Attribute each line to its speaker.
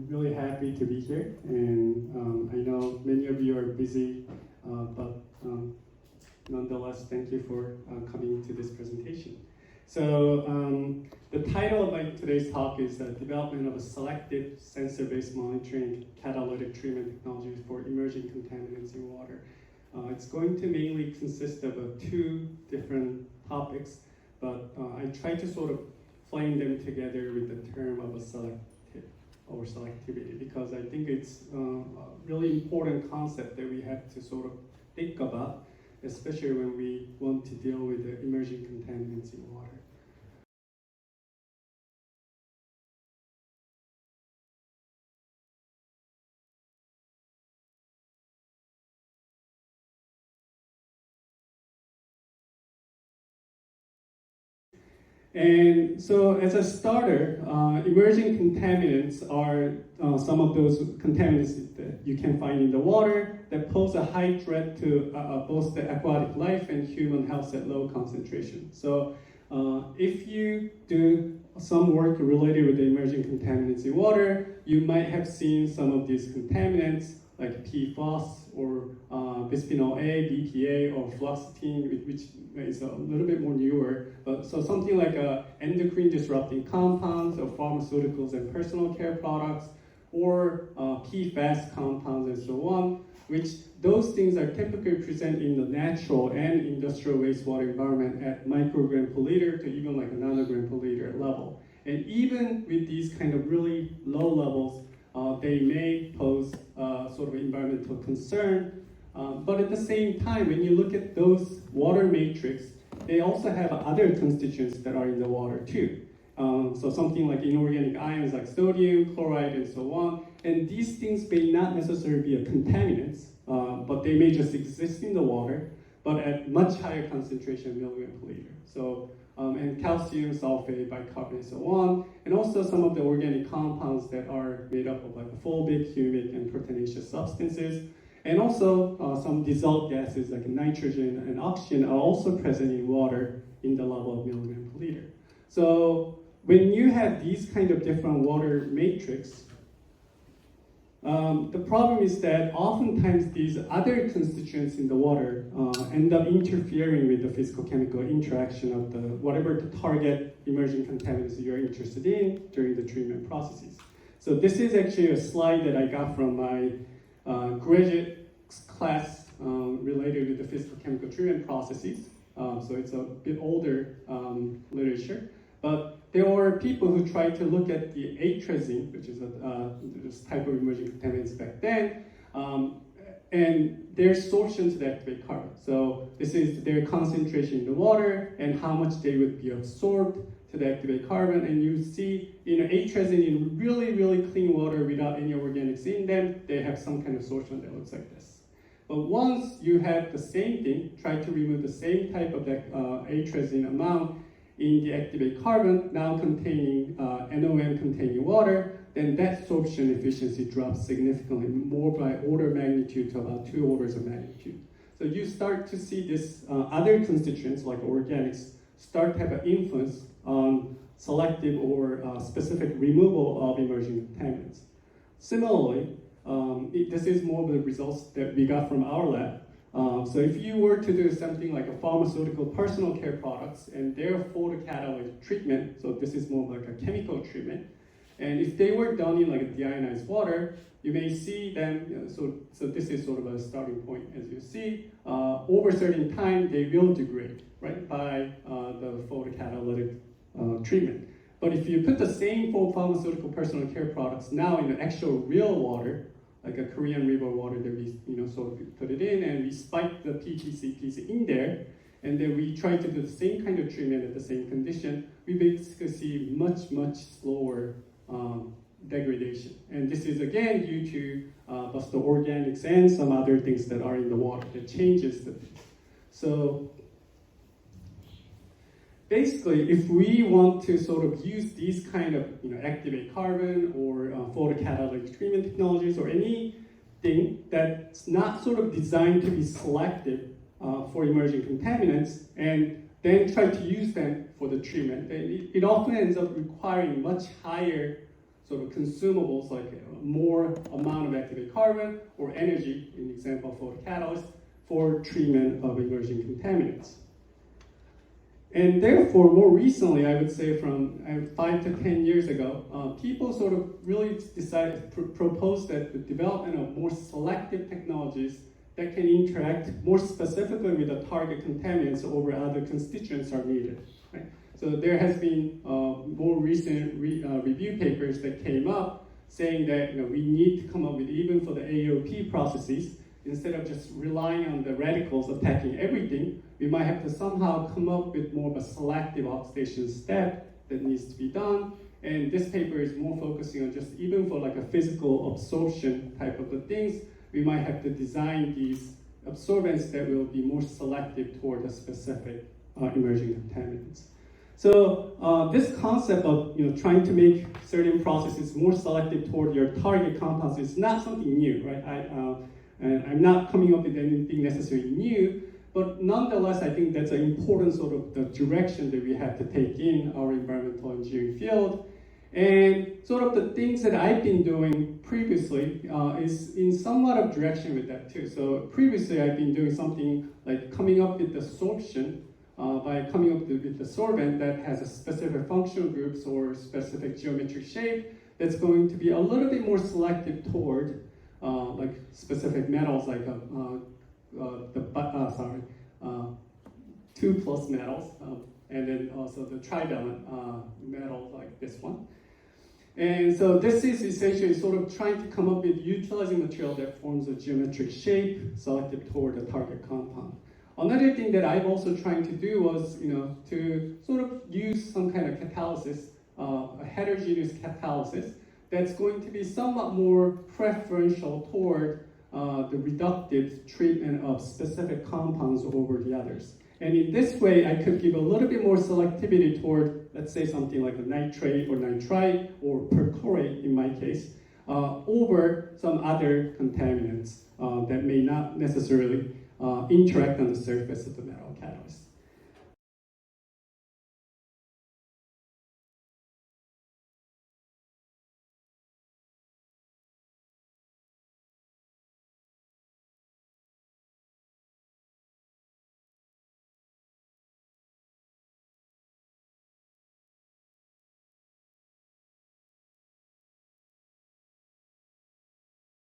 Speaker 1: I'm really happy to be here, and I know many of you are busy, but nonetheless, thank you for coming to this presentation. So the title of my today's talk is Development of a Selective Sensor-Based Monitoring Catalytic Treatment Technology for Emerging Contaminants in Water. It's going to mainly consist of two different topics, but I try to sort of flame them together with the term of a selective or selectivity, because I think it's a really important concept that we have to sort of think about, especially when we want to deal with the emerging contaminants in water. And so as a starter, emerging contaminants are some of those contaminants that you can find in the water that pose a high threat to both the aquatic life and human health at low concentration. So if you do some work related with the emerging contaminants in water, you might have seen some of these contaminants like PFAS or bisphenol A, BPA, or fluoxetine, which is a little bit more newer. So something like endocrine disrupting compounds or pharmaceuticals and personal care products, or PFAS compounds and so on, which those things are typically present in the natural and industrial wastewater environment at microgram per liter to even like a nanogram per liter level. And even with these kind of really low levels, they may pose sort of environmental concern. But at the same time, when you look at those water matrix, they also have other constituents that are in the water too. So something like inorganic ions like sodium, chloride, and so on. And these things may not necessarily be a contaminants, but they may just exist in the water, but at much higher concentration milligram per liter. So, and calcium, sulfate, bicarbonate, and so on. And also some of the organic compounds that are made up of like fulvic, humic, and proteinaceous substances. And also some dissolved gases like nitrogen and oxygen are also present in water in the level of milligram per liter. So when you have these kind of different water matrix, the problem is that oftentimes these other constituents in the water end up interfering with the physical-chemical interaction of the whatever the target emerging contaminants you're interested in during the treatment processes. So this is actually a slide that I got from my graduate class related with the physical-chemical treatment processes. So it's a bit older literature, but there were people who tried to look at the atrazine, which is this type of emerging contaminants back then, and their absorption to the activated carbon. So this is their concentration in the water and how much they would be absorbed to the activated carbon. And you see, atrazine in really, really clean water without any organics in them, they have some kind of absorption that looks like this. But once you have the same thing, try to remove the same type of atrazine amount in the activated carbon, now containing NOM containing water, then that absorption efficiency drops significantly, more by order of magnitude to about 2 orders of magnitude. So you start to see this other constituents like organics start to have an influence on selective or specific removal of emerging contaminants. Similarly, this is more of the results that we got from our lab. So if you were to do something like a pharmaceutical personal care products and their photocatalytic treatment, so this is more like a chemical treatment, and if they were done in like a deionized water, you may see them, so this is sort of a starting point. As you see, over a certain time, they will degrade, right, by the photocatalytic treatment. But if you put the same pharmaceutical personal care products now in the actual real water, like a Korean river water that we sort of put it in, and we spike the PTCPs in there, and then we try to do the same kind of treatment at the same condition, we basically see much, much slower degradation. And this is again due to both the organics and some other things that are in the water that changes the things. So basically, if we want to sort of use these kind of activate carbon or photocatalytic treatment technologies or anything that's not sort of designed to be selective for emerging contaminants and then try to use them for the treatment, it often ends up requiring much higher sort of consumables like more amount of activated carbon or energy, in example for catalyst, for treatment of emerging contaminants. And therefore, more recently, I would say from 5 to 10 years ago, people sort of really proposed that the development of more selective technologies that can interact more specifically with the target contaminants over other constituents are needed. Right? So there has been more recent review papers that came up saying that we need to come up with, even for the AOP processes, instead of just relying on the radicals attacking everything, we might have to somehow come up with more of a selective oxidation step that needs to be done. And this paper is more focusing on just even for like a physical absorption type of the things, we might have to design these absorbents that will be more selective toward the specific emerging contaminants. So this concept of trying to make certain processes more selective toward your target compounds is not something new, right? And I'm not coming up with anything necessarily new, but nonetheless, I think that's an important sort of the direction that we have to take in our environmental engineering field. And sort of the things that I've been doing previously is in somewhat of direction with that too. So previously, I've been doing something like coming up with the sorption by coming up with the sorbent that has a specific functional groups or specific geometric shape that's going to be a little bit more selective toward like specific metals like 2+ metals, and then also the trivalent metal like this one. And so this is essentially sort of trying to come up with utilizing material that forms a geometric shape selective toward the target compound. Another thing that I've also trying to do was, to sort of use some kind of catalysis, a heterogeneous catalysis that's going to be somewhat more preferential toward the reductive treatment of specific compounds over the others. And in this way, I could give a little bit more selectivity toward, let's say, something like a nitrate or nitrite or perchlorate in my case, over some other contaminants that may not necessarily interact on the surface of the metal catalyst.